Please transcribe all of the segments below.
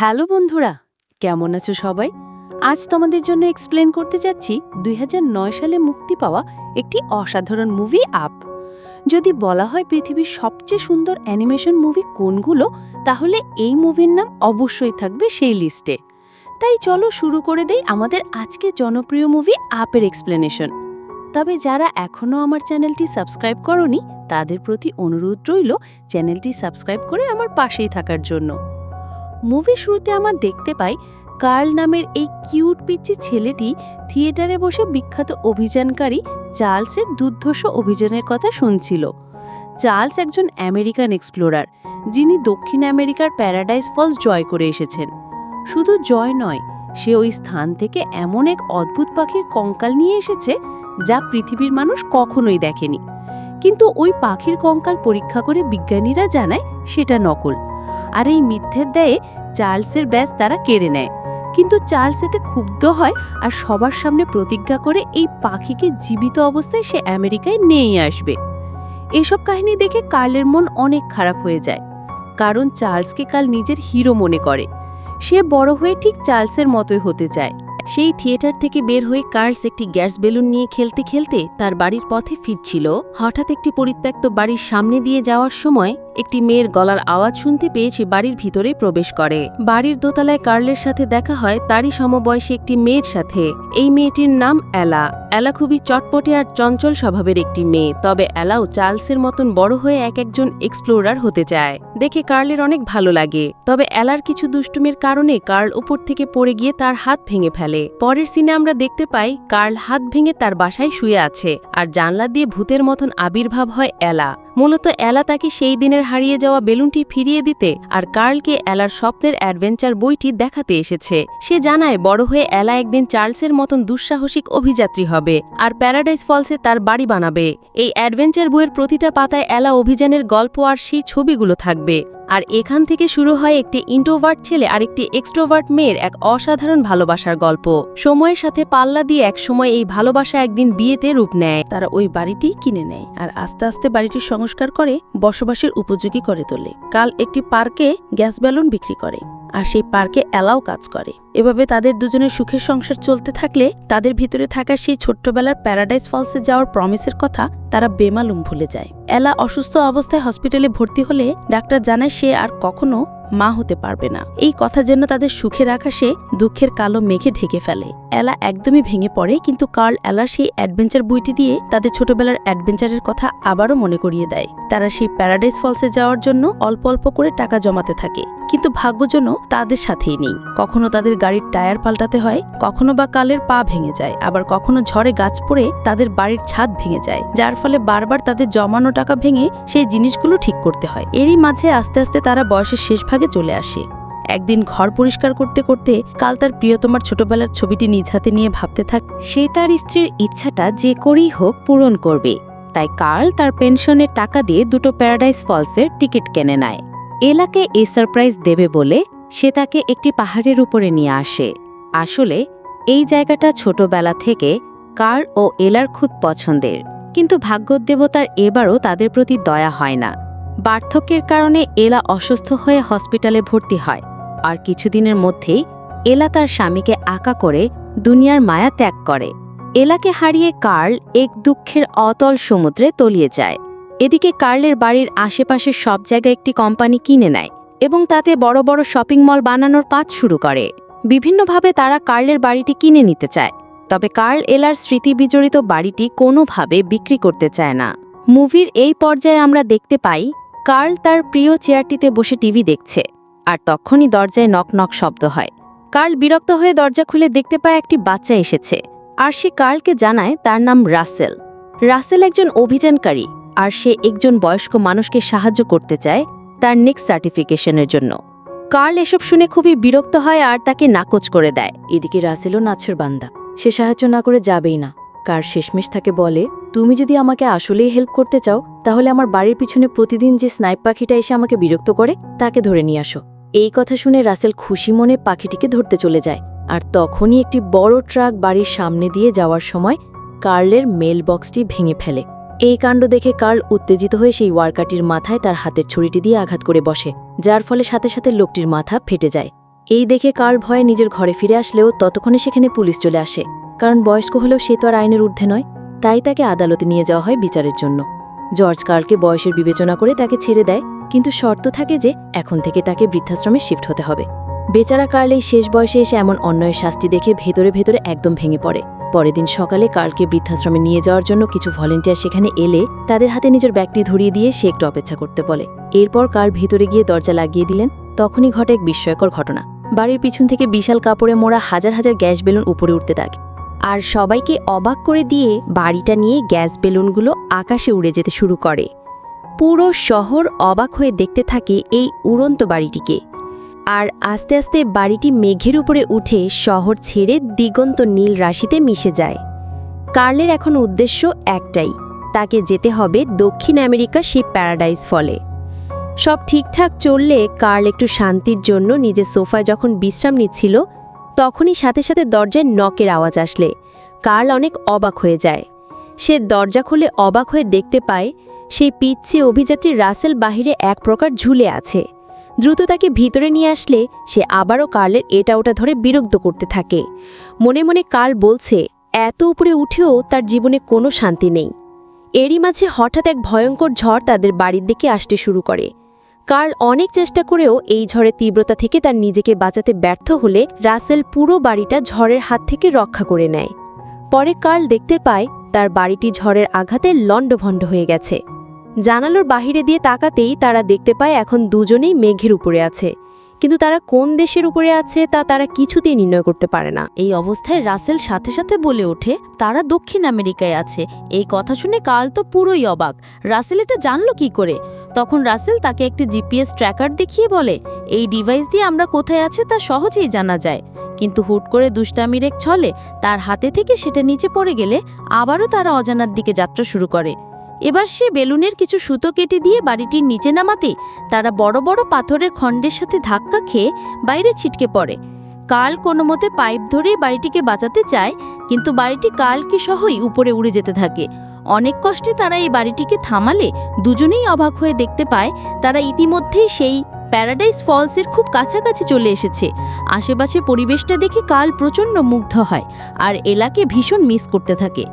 Hello বন্ধুরা, কেমন আছো সবাই? আজ তোমাদের জন্য এক্সপ্লেন করতে যাচ্ছি 2009 সালে মুক্তি পাওয়া একটি অসাধারণ মুভি আপ। যদি বলা হয় পৃথিবীর সবচেয়ে সুন্দর অ্যানিমেশন মুভি কোনগুলো, তাহলে এই মুভির নাম অবশ্যই থাকবে সেই লিস্টে। তাই চলো শুরু করে দেই আমাদের আজকে জনপ্রিয় মুভি আপের এক্সপ্লেনেশন। তবে যারা এখনও আমার চ্যানেলটি সাবস্ক্রাইব করনি, তাদের প্রতি অনুরোধ রইল চ্যানেলটি সাবস্ক্রাইব করে আমার পাশেই থাকার জন্য। মুভি শুরুতে আমরা দেখতে পাই কার্ল নামের এই কিউট পিচ্চি ছেলেটি থিয়েটারে বসে বিখ্যাত অভিযানকারী চার্লসের দুর্ধর্ষ অভিযানের কথা শুনছিল। চার্লস একজন আমেরিকান এক্সপ্লোরার, যিনি দক্ষিণ আমেরিকার প্যারাডাইস ফলস জয় করে এসেছেন। শুধু জয় নয়, সে ওই স্থান থেকে এমন এক অদ্ভুত পাখির কঙ্কাল নিয়ে এসেছে যা পৃথিবীর মানুষ কখনোই দেখেনি। কিন্তু ওই পাখির কঙ্কাল পরীক্ষা করে বিজ্ঞানীরা জানায় সেটা নকল। আর এই মিথ্যের দায়ে চার্লসের ব্যাজ তারা কেড়ে নেয়। কিন্তু চার্লস এতে ক্ষুব্ধ হয় আর সবার সামনে প্রতিজ্ঞা করে এই পাখিকে জীবিত অবস্থায় সে আমেরিকায় নিয়ে আসবে। এসব কাহিনী দেখে কার্লের মন অনেক খারাপ হয়ে যায়, কারণ চার্লসকে কাল নিজের হিরো মনে করে। সে বড় হয়ে ঠিক চার্লসের মতোই হতে চায়। সেই থিয়েটার থেকে বের হয়ে কার্লস একটি গ্যাস বেলুন নিয়ে খেলতে খেলতে তার বাড়ির পথে ফিরছিল। হঠাৎ একটি পরিত্যক্ত বাড়ির সামনে দিয়ে যাওয়ার সময় একটি মেয়ের গলার আওয়াজ শুনতে পেয়েছে বাড়ির ভিতরে প্রবেশ করে। বাড়ির দোতলায় কার্লের সাথে দেখা হয় তারই সমবয়সী একটি মেয়ের সাথে। এই মেয়েটির নাম এলা। এলা খুবই চটপটে আর চঞ্চল স্বভাবের একটি মেয়ে, তবে এলাও চার্লসের মতন বড় হয়ে একজন এক্সপ্লোরার হতে চায়। দেখে কার্লের অনেক ভালো লাগে। তবে এলার কিছু দুষ্টুমির কারণে কার্ল উপর থেকে পড়ে গিয়ে তার হাত ভেঙে ফেলে। পরের সিনে আমরা দেখতে পাই কার্ল হাত ভেঙে তার বাসায় শুয়ে আছে, আর জানলা দিয়ে ভূতের মতন আবির্ভাব হয় এলা। মূলত এলা তাকে সেই দিনের হারিয়ে যাওয়া বেলুনটি ফিরিয়ে দিতে আর কার্লকে এলার স্বপ্নের অ্যাডভেঞ্চার বইটি দেখাতে এসেছে। সে জানায় বড় হয়ে এলা একদিন চার্লসের মতন দুঃসাহসিক অভিযাত্রী হবে আর প্যারাডাইস ফলসে তার বাড়ি বানাবে। এই অ্যাডভেঞ্চার বইয়ের প্রতিটা পাতায় এলা অভিযানের গল্প আর সেই ছবিগুলো থাকবে। আর এখান থেকে শুরু হয় একটি ইন্ট্রোভার্ট ছেলে আর একটি এক্সট্রোভার্ট মেয়ের এক অসাধারণ ভালোবাসার গল্প। সময়ের সাথে পাল্লা দিয়ে একসময় এই ভালোবাসা একদিন বিয়েতে রূপ নেয়। তারা ওই বাড়িটি কিনে নেয় আর আস্তে আস্তে বাড়িটির সংস্কার করে বসবাসের উপযোগী করে তোলে। কাল একটি পার্কে গ্যাস বেলুন বিক্রি করে আর সেই পার্কে এলাও কাজ করে। এভাবে তাদের দুজনের সুখের সংসার চলতে থাকলে তাদের ভিতরে থাকা সেই ছোট্টবেলার প্যারাডাইস ফলসে যাওয়ার প্রমিসের কথা তারা বেমালুম ভুলে যায়। এলা অসুস্থ অবস্থায় হসপিটালে ভর্তি হলে ডাক্তার জানায় সে আর কখনো মা হতে পারবে না। এই কথা যেন তাদের সুখে রাখা সে দুঃখের কালো মেঘে ঢেকে ফেলে। এলা একদমই ভেঙে পড়ে, কিন্তু কার্ল এলার সেই অ্যাডভেঞ্চার বইটি দিয়ে তাদের ছোটবেলার অ্যাডভেঞ্চারের কথা আবারও মনে করিয়ে দেয়। তারা সেই প্যারাডাইস ফলসে যাওয়ার জন্য অল্প অল্প করে টাকা জমাতে থাকে, কিন্তু ভাগ্যজন তাদের সাথেই নেই। কখনো তাদের গাড়ির টায়ার পাল্টাতে হয়, কখনো বা কালের পা ভেঙে যায়, আবার কখনো ঝড়ে গাছ পড়ে তাদের বাড়ির ছাদ ভেঙে যায়, যার ফলে বারবার তাদের জমানো টাকা ভেঙে সেই জিনিসগুলো ঠিক করতে হয়। এরই মাঝে আস্তে আস্তে তারা বয়সের শেষ ভাগে চলে আসে। একদিন ঘর পরিষ্কার করতে করতে কাল তার প্রিয়তমার ছোটবেলার ছবিটি নিজ হাতে নিয়ে ভাবতে থাকে সে তার স্ত্রীর ইচ্ছাটা যে করেই হোক পূরণ করবে। তাই কার্ল তার পেনশনের টাকা দিয়ে দুটো প্যারাডাইস ফলসের টিকিট কিনে নেয়। এলাকে এই সারপ্রাইজ দেবে বলে সে তাকে একটি পাহাড়ের উপরে নিয়ে আসে। আসলে এই জায়গাটা ছোটবেলা থেকে কার্ল ও এলার খুব পছন্দের, কিন্তু ভাগ্যদেবতার এবারও তাদের প্রতি দয়া হয় না। বার্ধক্যের কারণে এলা অসুস্থ হয়ে হসপিটালে ভর্তি হয়, আর কিছুদিনের মধ্যেই এলা তার স্বামীকে আঁকা করে দুনিয়ার মায়া ত্যাগ করে। এলাকে হারিয়ে কার্ল এক দুঃখের অতল সমুদ্রে তলিয়ে যায়। এদিকে কার্লের বাড়ির আশেপাশে সব জায়গায় একটি কোম্পানি কিনে নেয় এবং তাতে বড় বড় শপিং মল বানানোর কাজ শুরু করে। বিভিন্নভাবে তারা কার্লের বাড়িটি কিনে নিতে চায়, তবে কার্ল এলার স্মৃতি বিজড়িত বাড়িটি কোনোভাবে বিক্রি করতে চায় না। মুভির এই পর্যায়ে আমরা দেখতে পাই কার্ল তার প্রিয় চেয়ারটিতে বসে টিভি দেখছে, আর তখনই দরজায় নক নক শব্দ হয়। কার্ল বিরক্ত হয়ে দরজা খুলে দেখতে পায় একটি বাচ্চা এসেছে, আর সে কার্লকে জানায় তার নাম রাসেল। রাসেল একজন অভিযানকারী, আর সে একজন বয়স্ক মানুষকে সাহায্য করতে চায় তার নেক্সট সার্টিফিকেশনের জন্য। কার্ল এসব শুনে খুবই বিরক্ত হয় আর তাকে নাকচ করে দেয়। এদিকে রাসেলও নাছর বান্দা, সে সাহায্য না করে যাবেই না। কার শেষমেশ তাকে বলে, তুমি যদি আমাকে আসলেই হেল্প করতে চাও তাহলে আমার বাড়ির পিছনে প্রতিদিন যে স্নাইপ পাখিটা এসে আমাকে বিরক্ত করে তাকে ধরে নিয়ে আসো। এই কথা শুনে রাসেল খুশি মনে পাখিটিকে ধরতে চলে যায়, আর তখনই একটি বড় ট্রাক বাড়ির সামনে দিয়ে যাওয়ার সময় কার্লের মেল বক্সটি ভেঙে ফেলে। এই কাণ্ড দেখে কার্ল উত্তেজিত হয়ে সেই ওয়ার্কারটির মাথায় তার হাতের ছুরিটি দিয়ে আঘাত করে বসে, যার ফলে সাথে সাথে লোকটির মাথা ফেটে যায়। এই দেখে কার্ল ভয়ে নিজের ঘরে ফিরে আসলেও ততক্ষণে সেখানে পুলিশ চলে আসে, কারণ বয়স্ক হলেও সে তো আর আইনের ঊর্ধ্বে নয়। তাই তাকে আদালতে নিয়ে যাওয়া হয় বিচারের জন্য। জর্জ কার্লকে বয়সের বিবেচনা করে তাকে ছেড়ে দেয়, কিন্তু শর্ত থাকে যে এখন থেকে তাকে বৃদ্ধাশ্রমে শিফট হতে হবে। বেচারা কার্ল এই শেষ বয়সে এসে এমন অন্যায়ের শাস্তি দেখে ভেতরে ভেতরে একদম ভেঙে পড়ে। পরের দিন সকালে কার্লকে বৃদ্ধাশ্রমে নিয়ে যাওয়ার জন্য কিছু ভলেন্টিয়ার সেখানে এলে তাদের হাতে নিজের ব্যাগটি ধরিয়ে দিয়ে সে একটু অপেক্ষা করতে বলে। এরপর কার্ল ভেতরে গিয়ে দরজা লাগিয়ে দিলেন। তখনই ঘটে এক বিস্ময়কর ঘটনা। বাড়ির পিছন থেকে বিশাল কাপড়ে মোড়া হাজার হাজার গ্যাস বেলুন উপরে উঠতে থাকে, আর সবাইকে অবাক করে দিয়ে বাড়িটা নিয়ে গ্যাস বেলুনগুলো আকাশে উড়ে যেতে শুরু করে। পুরো শহর অবাক হয়ে দেখতে থাকে এই উড়ন্ত বাড়িটিকে। আর আস্তে আস্তে বাড়িটি মেঘের উপরে উঠে শহর ছেড়ে দিগন্ত নীল রাশিতে মিশে যায়। কার্লের এখন উদ্দেশ্য একটাই, তাকে যেতে হবে দক্ষিণ আমেরিকা সেই প্যারাডাইস ফলে। সব ঠিকঠাক চললে কার্ল একটু শান্তির জন্য নিজের সোফায় যখন বিশ্রাম নিচ্ছিল, তখনই সাথে সাথে দরজায় নকের আওয়াজ আসলে কার্ল অনেক অবাক হয়ে যায়। সে দরজা খুলে অবাক হয়ে দেখতে পায় সেই পিচ্ছি অভিযাত্রী রাসেল বাহিরে এক প্রকার ঝুলে আছে। দ্রুত তাকে ভিতরে নিয়ে আসলে সে আবারও কার্লের এটা ওটা ধরে বিরক্ত করতে থাকে। মনে মনে কার্ল বলছে এত উপরে উঠেও তার জীবনে কোনো শান্তি নেই। এরই মাঝে হঠাৎ এক ভয়ঙ্কর ঝড় তাদের বাড়ির দিকে আসতে শুরু করে। কার্ল অনেক চেষ্টা করেও এই ঝড়ের তীব্রতা থেকে তার নিজেকে বাঁচাতে ব্যর্থ হলে রাসেল পুরো বাড়িটা ঝড়ের হাত থেকে রক্ষা করে নেয়। পরে কার্ল দেখতে পায় তার বাড়িটি ঝড়ের আঘাতে লণ্ডভণ্ড হয়ে গেছে। জানালার বাহিরে দিয়ে তাকাতেই তারা দেখতে পায় এখন দুজনেই মেঘের উপরে আছে, কিন্তু তারা কোন দেশের উপরে আছে তা তারা কিছুতেই নির্ণয় করতে পারে না। এই অবস্থায় রাসেল সাথে সাথে বলে ওঠে তারা দক্ষিণ আমেরিকায় আছে। এই কথা শুনে কার্ল তো পুরোই অবাক। রাসেল এটা জানলো কি করে? তখন রাসেল তাকে একটি জিপিএস ট্র্যাকার দেখিয়ে বলে এই ডিভাইস দিয়ে আমরা কোথায় আছে তা সহজেই জানা যায়। কিন্তু হুট করে দুষ্টামির এক ছলে তার হাতে থেকে সেটা নিচে পড়ে গেলে আবারও তারা অজানার দিকে যাত্রা শুরু করে। এবার সে বেলুনের কিছু সুতো কেটে দিয়ে বাড়িটির নিচে নামাতেই তারা বড় বড় পাথরের খণ্ডের সাথে ধাক্কা খেয়ে বাইরে ছিটকে পড়ে। কার্ল কোনো মতে পাইপ ধরেই বাড়িটিকে বাঁচাতে চায়, কিন্তু বাড়িটি কার্লকে সহই উপরে উড়ে যেতে থাকে। অনেক কষ্টে তারা এই বাড়িটিকে থামালে দুজনেই অবাক হয়ে দেখতে পায় তারা ইতিমধ্যেই সেই প্যারাডাইস ফলসের খুব কাছাকাছি চলে এসেছে। আশেপাশে পরিবেশটা দেখে কার্ল প্রচণ্ড মুগ্ধ হয় আর এলাকে ভীষণ মিস করতে থাকে।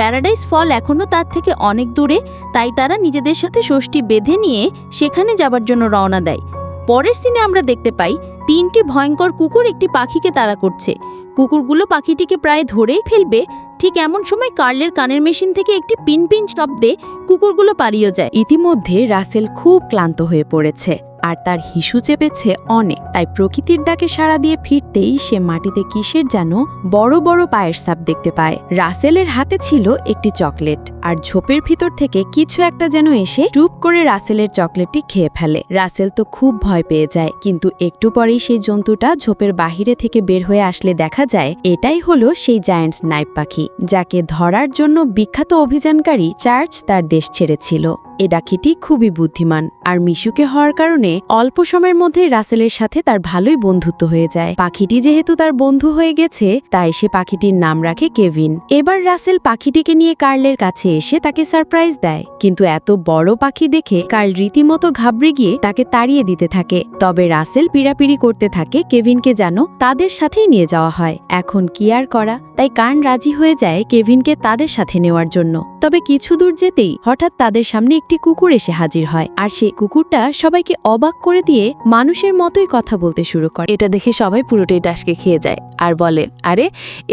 প্যারাডাইস ফল এখনও তার থেকে অনেক দূরে, তাই তারা নিজেদের সাথে ষষ্ঠী বেঁধে নিয়ে সেখানে যাবার জন্য রওনা দেয়। পরের সিনে আমরা দেখতে পাই তিনটি ভয়ঙ্কর কুকুর একটি পাখিকে তাড়া করছে। কুকুরগুলো পাখিটিকে প্রায় ধরেই ফেলবে, ঠিক এমন সময় কার্লের কানের মেশিন থেকে একটি পিন পিন শব্দে কুকুরগুলো পালিয়ে যায়। ইতিমধ্যে রাসেল খুব ক্লান্ত হয়ে পড়েছে আর তার হিসু চেপেছে অনেক। তাই প্রকৃতির ডাকে সাড়া দিয়ে ফিরতেই সে মাটিতে কিসের যেন বড় বড় পায়ের ছাপ দেখতে পায়। রাসেলের হাতে ছিল একটি চকলেট, আর ঝোপের ভিতর থেকে কিছু একটা যেন এসে টুপ করে রাসেলের চকলেটটি খেয়ে ফেলে। রাসেল তো খুব ভয় পেয়ে যায়, কিন্তু একটু পরেই সেই জন্তুটা ঝোপের বাহিরে থেকে বের হয়ে আসলে দেখা যায় এটাই হলো সেই জায়ান্ট স্নাইপ পাখি, যাকে ধরার জন্য বিখ্যাত অভিযানকারী চার্চ তার দেশ ছেড়েছিল। এ ডাকিটি খুবই বুদ্ধিমান, আর মিশুকে হওয়ার কারণে অল্প সময়ের মধ্যে রাসেলের সাথে তার ভালোই বন্ধুত্ব হয়ে যায়। পাখিটি যেহেতু তার বন্ধু হয়ে গেছে, তাই সে পাখিটির নাম রাখে কেভিন। এবার রাসেল পাখিটিকে নিয়ে কার্লের কাছে এসে তাকে সারপ্রাইজ দেয়, কিন্তু এত বড় পাখি দেখে কার্ল রীতিমতো ঘাবড়ে গিয়ে তাকে তাড়িয়ে দিতে থাকে। তবে রাসেল পিড়াপিড়ি করতে থাকে কেভিনকে যেন তাদের সাথেই নিয়ে যাওয়া হয়। এখন কি আর করা, তাই কার্ল রাজি হয়ে যায় কেভিনকে তাদের সাথে নেওয়ার জন্য। তবে কিছু দূর যেতেই হঠাৎ তাদের সামনে একটি কুকুর এসে হাজির হয়, আর সেই কুকুরটা সবাইকে অবাক করে দিয়ে মানুষের মতোই কথা বলতে শুরু করে। এটা দেখে সবাই পুরোটাই টাসকে খেয়ে যায় আর বলে, আরে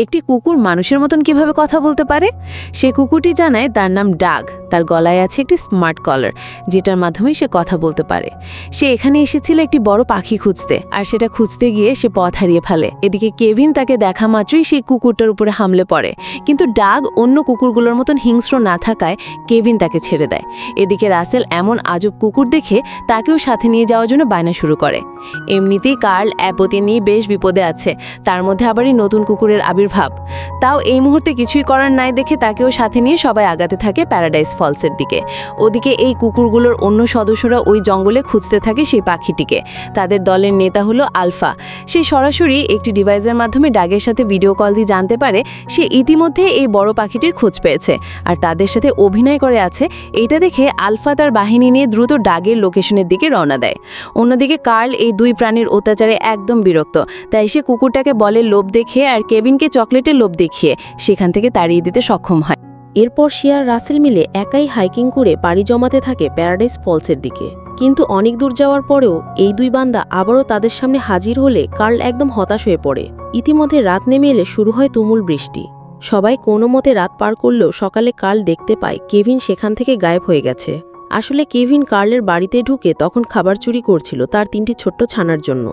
একটি কুকুর মানুষের মতন কিভাবে কথা বলতে পারে? সে কুকুরটি জানায় তার নাম ডাগ, তার গলায় আছে একটি স্মার্ট কলার, যেটার মাধ্যমে সে কথা বলতে পারে। সে এখানে এসেছিল একটি বড় পাখি খুঁজতে, আর সেটা খুঁজতে গিয়ে সে পথ হারিয়ে ফেলে। এদিকে কেভিন তাকে দেখা মাত্রই সেই কুকুরটার উপরে হামলে পড়ে, কিন্তু ডাগ অন্য কুকুরগুলোর মতন হিংস্র না থাকায় কেভিন তাকে ছেড়ে দেয়। এদিকে রাসেল এমন আজব কুকুর দেখে তাকেও সাথে নিয়ে যাওয়ার জন্য বায়না শুরু করে। এমনিতেই কার্ল অ্যাপোতে নিয়ে বেশ বিপদে আছে, তার মধ্যে আবার এই নতুন কুকুরের আবির্ভাব। তাও এই মুহূর্তে কিছুই করার নাই দেখে তাকেও সাথে নিয়ে সবাই আগাতে থাকে প্যারাডাইস ফলসের দিকে। ওদিকে এই কুকুরগুলোর অন্য সদস্যরা ওই জঙ্গলে খুঁজতে থাকে সেই পাখিটিকে। তাদের দলের নেতা হলো আলফা। সে সরাসরি একটি ডিভাইসের মাধ্যমে ডাগের সাথে ভিডিও কল দিয়ে জানতে পারে সে ইতিমধ্যে এই বড় পাখিটির খোঁজ পেয়েছে আর তাদের সাথে অভিনয় করে আছে। এটা দেখে আলফা তার বাহিনী নিয়ে দ্রুত ডাগের লোকেশনের দিকে রওনা দেয়। অন্যদিকে কার্ল এই দুই প্রাণীর অত্যাচারে একদম বিরক্ত, তাই সে কুকুরটাকে বলের লোভ দেখিয়ে আর কেভিনকে চকলেটের লোভ দেখিয়ে সেখান থেকে তাড়িয়ে দিতে সক্ষম হয়। এরপর সে আর রাসেল মিলে একাই হাইকিং করে পাড়ি জমাতে থাকে প্যারাডাইস ফলসের দিকে। কিন্তু অনেক দূর যাওয়ার পরেও এই দুই বান্দা আবারও তাদের সামনে হাজির হলে কার্ল একদম হতাশ হয়ে পড়ে। ইতিমধ্যে রাত নেমে এলে শুরু হয় তুমুল বৃষ্টি। সবাই কোনো মতে রাত পার করলেও সকালে কার্ল দেখতে পায় কেভিন সেখান থেকে গায়েব হয়ে গেছে। আসলে কেভিন কার্লের বাড়িতে ঢুকে তখন খাবার চুরি করছিল তার 3টি ছোট্ট ছানার জন্য।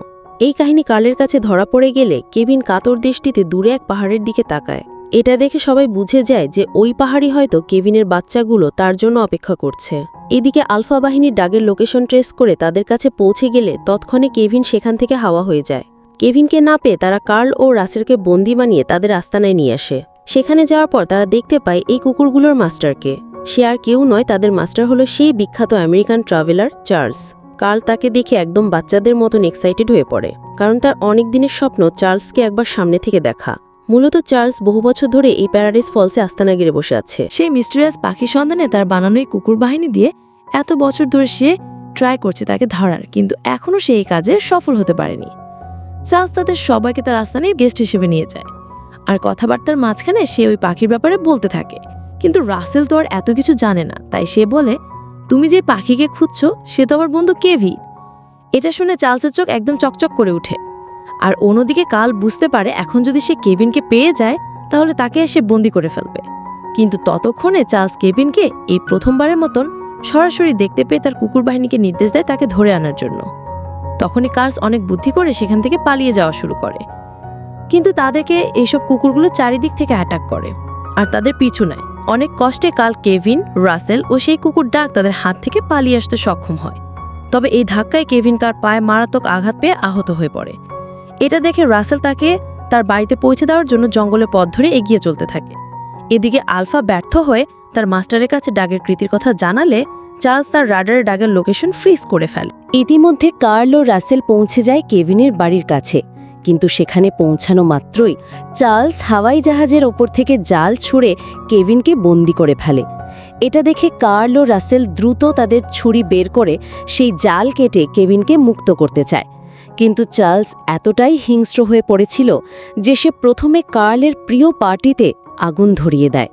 এই কাহিনী কার্লের কাছে ধরা পড়ে গেলে কেভিন কাতর দৃষ্টিতে দূরে এক পাহাড়ের দিকে তাকায়। এটা দেখে সবাই বুঝে যায় যে ওই পাহাড়ই হয়তো কেভিনের বাচ্চাগুলো তার জন্য অপেক্ষা করছে। এদিকে আলফা বাহিনীর ডাগের লোকেশন ট্রেস করে তাদের কাছে পৌঁছে গেলে তৎক্ষণে কেভিন সেখান থেকে হাওয়া হয়ে যায়। কেভিনকে না পেয়ে তারা কার্ল ও রাসেলকে বন্দি বানিয়ে তাদের আস্তানায় নিয়ে আসে। সেখানে যাওয়ার পর তারা দেখতে পায় এই কুকুরগুলোর মাস্টারকে। সে আর কেউ নয়, তাদের মাস্টার হলো সেই বিখ্যাত আমেরিকান ট্রাভেলার চার্লস। কার্ল তাকে দেখে একদম বাচ্চাদের মতন এক্সাইটেড হয়ে পড়ে, কারণ তার অনেক দিনের স্বপ্ন চার্লসকে একবার সামনে থেকে দেখা। মূলত চার্লস বহু বছর ধরে এই প্যারাডাইস ফলসে আস্তানা গিরে বসে আছে। সেই মিস্টেরিয়াস পাখি সন্ধানে তার বানানো এই কুকুর বাহিনী দিয়ে এত বছর ধরে সে ট্রাই করছে তাকে ধরার, কিন্তু এখনও সে এই কাজে সফল হতে পারেনি। চার্লস তাদের সবাইকে তার আস্তানায় গেস্ট হিসেবে নিয়ে যায়, আর কথাবার্তার মাঝখানে সে ওই পাখির ব্যাপারে বলতে থাকে। কিন্তু রাসেল তো আর এত কিছু জানে না, তাই সে বলে, তুমি যে পাখিকে খুঁজছো সে তো আমার বন্ধু কেভি। এটা শুনে চার্লসের চোখ একদম চকচক করে ওঠে। আর অন্যদিকে কার্ল বুঝতে পারে এখন যদি সে কেভিনকে পেয়ে যায় তাহলে তাকে এসে বন্দি করে ফেলবে। কিন্তু ততক্ষণে চার্লস কেভিনকে এই প্রথমবারের মতন সরাসরি দেখতে পেয়ে তার কুকুর বাহিনীকে নির্দেশ দেয় তাকে ধরে আনার জন্য। তখনই কার্লস অনেক বুদ্ধি করে সেখান থেকে পালিয়ে যাওয়া শুরু করে, কিন্তু তাদেরকে এইসব কুকুরগুলো চারিদিক থেকে অ্যাটাক করে আর তাদের পিছু নেয়। অনেক কষ্টে কার্ল কেভিন, রাসেল ও সেই কুকুর ডাক তাদের হাত থেকে পালিয়ে আসতে সক্ষম হয়। তবে এই ধাক্কায় কেভিন কার পায়ে মারাত্মক আঘাত পেয়ে আহত হয়ে পড়ে। এটা দেখে রাসেল তাকে তার বাড়িতে পৌঁছে দেওয়ার জন্য জঙ্গলের পথ ধরে এগিয়ে চলতে থাকে। এদিকে আলফা ব্যর্থ হয়ে তার মাস্টারের কাছে ডাগের কৃতির কথা জানালে চার্লস তার রাডারের ডাগের লোকেশন ফ্রিজ করে ফেলে। ইতিমধ্যে কার্ল ও রাসেল পৌঁছে যায় কেভিনের বাড়ির কাছে, কিন্তু সেখানে পৌঁছানো মাত্রই চার্লস হাওয়াই জাহাজের ওপর থেকে জাল ছুঁড়ে কেভিনকে বন্দি করে ফেলে। এটা দেখে কার্ল ও রাসেল দ্রুত তাদের ছুরি বের করে সেই জাল কেটে কেভিনকে মুক্ত করতে চায়, কিন্তু চার্লস এতটাই হিংস্র হয়ে পড়েছিল যে সে প্রথমে কার্লের প্রিয় পার্টিতে আগুন ধরিয়ে দেয়।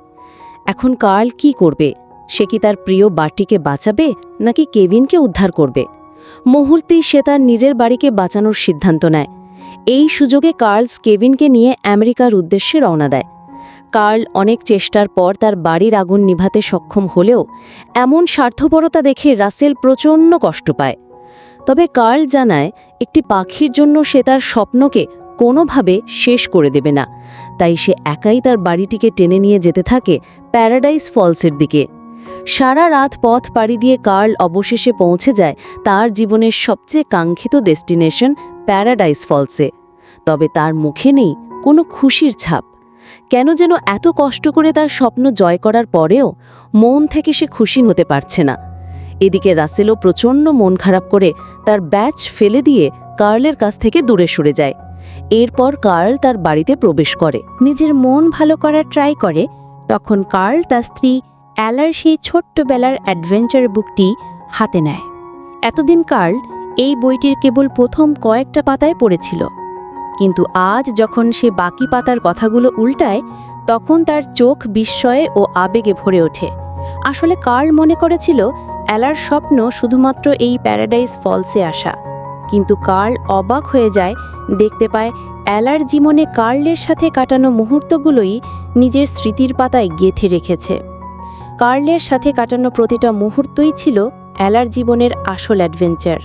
এখন কার্ল কি করবে? সে কি তার প্রিয় বাটিকে বাঁচাবে নাকি কেভিনকে উদ্ধার করবে? মুহূর্তেই সে তার নিজের বাড়িকে বাঁচানোর সিদ্ধান্ত নেয়। এই সুযোগে কার্লস কেভিনকে নিয়ে আমেরিকার উদ্দেশ্যে রওনা দেয়। কার্ল অনেক চেষ্টার পর তার বাড়ির আগুন নিভাতে সক্ষম হলেও এমন স্বার্থপরতা দেখে রাসেল প্রচণ্ড কষ্ট পায়। তবে কার্ল জানায় একটি পাখির জন্য সে তার স্বপ্নকে কোনোভাবে শেষ করে দেবে না, তাই সে একাই তার বাড়িটিকে টেনে নিয়ে যেতে থাকে প্যারাডাইস ফলসের দিকে। সারা রাত পথ পাড়ি দিয়ে কার্ল অবশেষে পৌঁছে যায় তার জীবনের সবচেয়ে কাঙ্ক্ষিত ডেস্টিনেশন প্যারাডাইস ফলসে। তবে তার মুখে নেই কোনো খুশির ছাপ। কেন যেন এত কষ্ট করে তার স্বপ্ন জয় করার পরেও মন থেকে সে খুশি হতে পারছে না। এদিকে রাসেলও প্রচণ্ড মন খারাপ করে তার ব্যাচ ফেলে দিয়ে কার্লের কাছ থেকে দূরে সরে যায়। এরপর কার্ল তার বাড়িতে প্রবেশ করে, নিজের মন ভালো করার ট্রাই করে। তখন কার্ল তার স্ত্রী অ্যালার সেই ছোট্টবেলার অ্যাডভেঞ্চার বুকটি হাতে নেয়। এতদিন কার্ল এই বইটির কেবল প্রথম কয়েকটা পাতায় পড়েছিল, কিন্তু আজ যখন সে বাকি পাতার কথাগুলো উল্টায় তখন তার চোখ বিস্ময়ে ও আবেগে ভরে ওঠে। আসলে কার্ল মনে করেছিল অ্যালার স্বপ্ন শুধুমাত্র এই প্যারাডাইস ফলসে আসা, কিন্তু কার্ল অবাক হয়ে যায় দেখতে পায় অ্যালার জীবনে কার্লের সাথে কাটানো মুহূর্তগুলোই নিজের স্মৃতির পাতায় গেঁথে রেখেছে। কার্লের সাথে কাটানো প্রতিটা মুহূর্তই ছিল অ্যালার জীবনের আসল অ্যাডভেঞ্চার,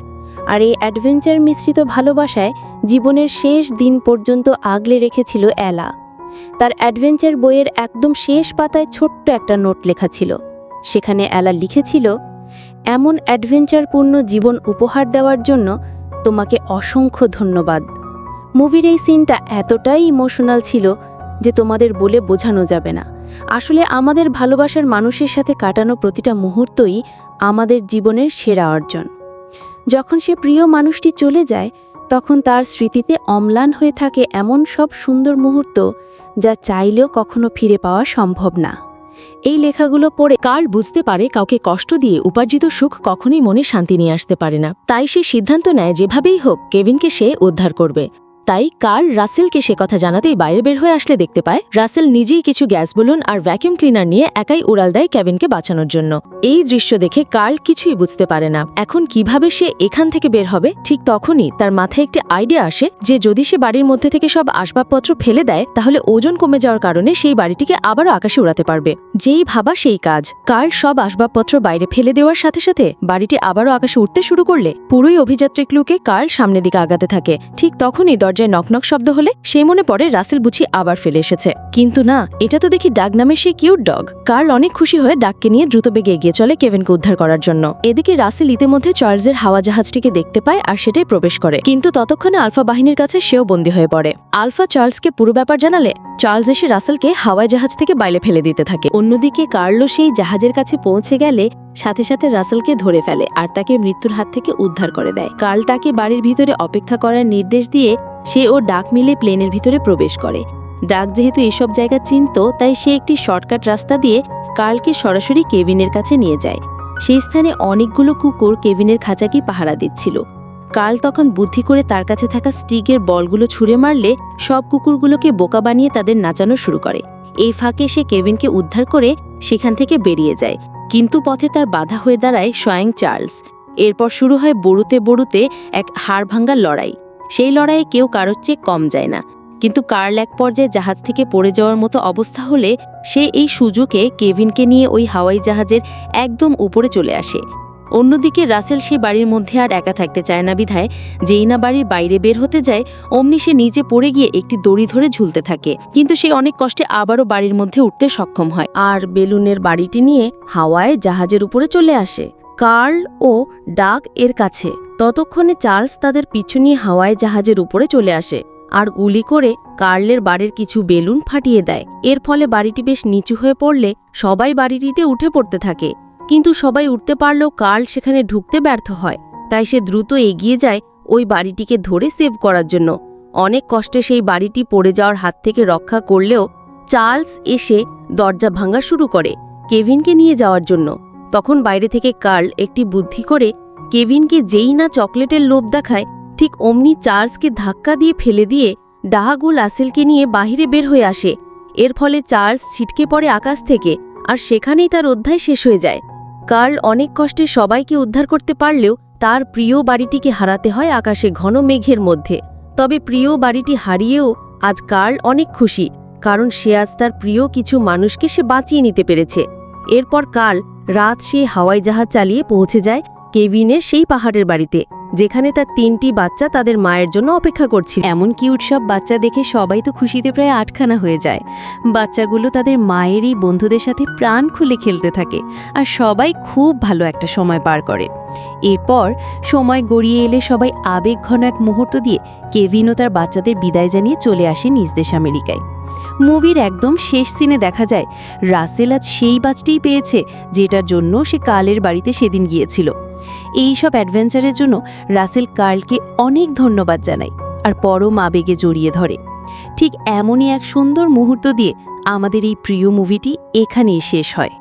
আর এই অ্যাডভেঞ্চার মিশ্রিত ভালোবাসায় জীবনের শেষ দিন পর্যন্ত আগলে রেখেছিল অ্যালা। তার অ্যাডভেঞ্চার বইয়ের একদম শেষ পাতায় ছোট্ট একটা নোট লেখা ছিল। সেখানে অ্যালা লিখেছিল, এমন অ্যাডভেঞ্চারপূর্ণ জীবন উপহার দেওয়ার জন্য তোমাকে অসংখ্য ধন্যবাদ। মুভির এই সিনটা এতটাই ইমোশনাল ছিল যে তোমাদের বলে বোঝানো যাবে না। আসলে আমাদের ভালোবাসার মানুষের সাথে কাটানো প্রতিটা মুহূর্তই আমাদের জীবনের সেরা অর্জন। যখন সে প্রিয় মানুষটি চলে যায় তখন তার স্মৃতিতে অম্লান হয়ে থাকে এমন সব সুন্দর মুহূর্ত যা চাইলেও কখনো ফিরে পাওয়া সম্ভব না। এই লেখাগুলো পড়ে কার্ল বুঝতে পারে কাউকে কষ্ট দিয়ে উপার্জিত সুখ কখনোই মনে শান্তি নিয়ে আসতে পারে না। তাই সে সিদ্ধান্ত নেয় যেভাবেই হোক কেভিনকে সে উদ্ধার করবে। তাই কার্ল রাসেলকে সে কথা জানাতেই বাইরে বের হয়ে আসলে দেখতে পায় রাসেল নিজেই কিছু গ্যাস বেলুন আর ভ্যাকুয়াম ক্লিনার নিয়ে একাই উড়াল দেয় কেভিনকে বাঁচানোর জন্য। এই দৃশ্য দেখে কার্ল কিছুই বুঝতে পারে না এখন কিভাবে সে এখান থেকে বের হবে। ঠিক তখনই তার মাথায় একটি আইডিয়া আসে যে যদি সে বাড়ির মধ্যে থেকে সব আসবাবপত্র ফেলে দেয় তাহলে ওজন কমে যাওয়ার কারণে সেই বাড়িটিকে আবারও আকাশে উড়াতে পারবে। যেই ভাবা সেই কাজ। কার্ল সব আসবাবপত্র বাইরে ফেলে দেওয়ার সাথে সাথে বাড়িটি আবারও আকাশে উঠতে শুরু করলে পুরোই অভিযাত্রী ক্লুকে কার্ল সামনের দিকে আগাতে থাকে। ঠিক তখনই দরজায় নকনক শব্দ হলে সে মনে পড়ে রাসেল বুঝি আবার ফেলে এসেছে। কিন্তু না, এটা তো দেখি ডাগ নামের সেই কিউট ডগ। কার্ল অনেক খুশি হয়ে ডাককে নিয়ে দ্রুত বেগে এগিয়ে চলে কেভিনকে উদ্ধার করার জন্য। এদিকে রাসেল ইতিমধ্যে চার্লসের হাওয়া জাহাজটিকে দেখতে পায় আর সেটাই প্রবেশ করে। কিন্তু ততক্ষণে আলফা বাহিনীর কাছে সেও বন্দী হয়ে পড়ে। আলফা চার্লসকে পুরো ব্যাপার জানালে চার্লস এসে রাসেলকে হাওয়াই জাহাজ থেকে বাইরে ফেলে দিতে থাকে। অন্যদিকে কার্লো সেই জাহাজের কাছে পৌঁছে গেলে সাথে সাথে রাসেলকে ধরে ফেলে আর তাকে মৃত্যুর হাত থেকে উদ্ধার করে দেয়। কার্ল তাকে বাড়ির ভিতরে অপেক্ষা করার নির্দেশ দিয়ে সে ও ডাক মিলে প্লেনের ভিতরে প্রবেশ করে। ডাক যেহেতু এসব জায়গা চিনত তাই সে একটি শর্টকাট রাস্তা দিয়ে কার্লকে সরাসরি কেভিনের কাছে নিয়ে যায়। সেই স্থানে অনেকগুলো কুকুর কেভিনের খাঁচাকে পাহারা দিচ্ছিল। কার্ল তখন বুদ্ধি করে তার কাছে থাকা স্টিকের বলগুলো ছুঁড়ে মারলে সব কুকুরগুলোকে বোকা বানিয়ে তাদের নাচানো শুরু করে। এই ফাঁকে সে কেভিনকে উদ্ধার করে সেখান থেকে বেরিয়ে যায়, কিন্তু পথে তার বাধা হয়ে দাঁড়ায় স্বয়ং চার্লস। এরপর শুরু হয় বড়ুতে এক হাড়ভাঙ্গার লড়াই। সেই লড়াইয়ে কেউ কারোর চেয়ে কম যায় না, কিন্তু কার্ল এক পর্যায়ে জাহাজ থেকে পড়ে যাওয়ার মতো অবস্থা হলে সে এই সুযোগে কেভিনকে নিয়ে ওই হাওয়াই জাহাজের একদম উপরে চলে আসে। অন্যদিকে রাসেল সে বাড়ির মধ্যে আর একা থাকতে চায় না বিধায় যেই না বাড়ির বাইরে বের হতে যায় অমনি সে নিচে পড়ে গিয়ে একটি দড়ি ধরে ঝুলতে থাকে, কিন্তু সে অনেক কষ্টে আবারও বাড়ির মধ্যে উঠতে সক্ষম হয় আর বেলুনের বাড়িটি নিয়ে হাওয়ায় জাহাজের উপরে চলে আসে কার্ল ও ডাক এর কাছে। ততক্ষণে চার্লস তাদের পিছু নিয়ে হাওয়ায় জাহাজের উপরে চলে আসে আর গুলি করে কার্লের বাড়ির কিছু বেলুন ফাটিয়ে দেয়। এর ফলে বাড়িটি বেশ নিচু হয়ে পড়লে সবাই বাড়িটিতে উঠে পড়তে থাকে, কিন্তু সবাই উঠতে পারলেও কার্ল সেখানে ঢুকতে ব্যর্থ হয়। তাই সে দ্রুত এগিয়ে যায় ওই বাড়িটিকে ধরে সেভ করার জন্য। অনেক কষ্টে সেই বাড়িটি পড়ে যাওয়ার হাত থেকে রক্ষা করলেও চার্লস এসে দরজা ভাঙা শুরু করে কেভিনকে নিয়ে যাওয়ার জন্য। তখন বাইরে থেকে কার্ল একটি বুদ্ধি করে কেভিনকে যেই না চকলেটের লোভ দেখায় ঠিক অমনি চার্লসকে ধাক্কা দিয়ে ফেলে দিয়ে ডাক ও রাসেলকে নিয়ে বাহিরে বের হয়ে আসে। এর ফলে চার্লস ছিটকে পড়ে আকাশ থেকে আর সেখানেই তার অধ্যায় শেষ হয়ে যায়। কার্ল অনেক কষ্টে সবাইকে উদ্ধার করতে পারলেও তার প্রিয় বাড়িটিকে হারাতে হয় আকাশে ঘন মেঘের মধ্যে। তবে প্রিয় বাড়িটি হারিয়েও আজ কার্ল অনেক খুশি, কারণ সে আজ তার প্রিয় কিছু মানুষকে সে বাঁচিয়ে নিতে পেরেছে। এরপর কার্ল রাত সে হাওয়াই জাহাজ চালিয়ে পৌঁছে যায় কেভিনের সেই পাহাড়ের বাড়িতে, যেখানে তার 3টি বাচ্চা তাদের মায়ের জন্য অপেক্ষা করছিল। এমন কিউট সব বাচ্চা দেখে সবাই তো খুশিতে প্রায় আটখানা হয়ে যায়। বাচ্চাগুলো তাদের মায়েরই বন্ধুদের সাথে প্রাণ খুলে খেলতে থাকে আর সবাই খুব ভালো একটা সময় পার করে। এরপর সময় গড়িয়ে এলে সবাই আবেগঘন এক মুহূর্ত দিয়ে কেভিন ও তার বাচ্চাদের বিদায় জানিয়ে চলে আসে নিজ দেশ আমেরিকায়। মুভির একদম শেষ সিনে দেখা যায় রাসেল আজ সেই বাচ্চাটিই পেয়েছে যেটার জন্য সে কার্লের বাড়িতে সেদিন গিয়েছিল। এই সব অ্যাডভেঞ্চারের জন্য রাসেল কার্লকে অনেক ধন্যবাদ জানায় আর পরম আবেগে জড়িয়ে ধরে। ঠিক এমনই এক সুন্দর মুহূর্ত দিয়ে আমাদের এই প্রিয় মুভিটি এখানেই শেষ হয়।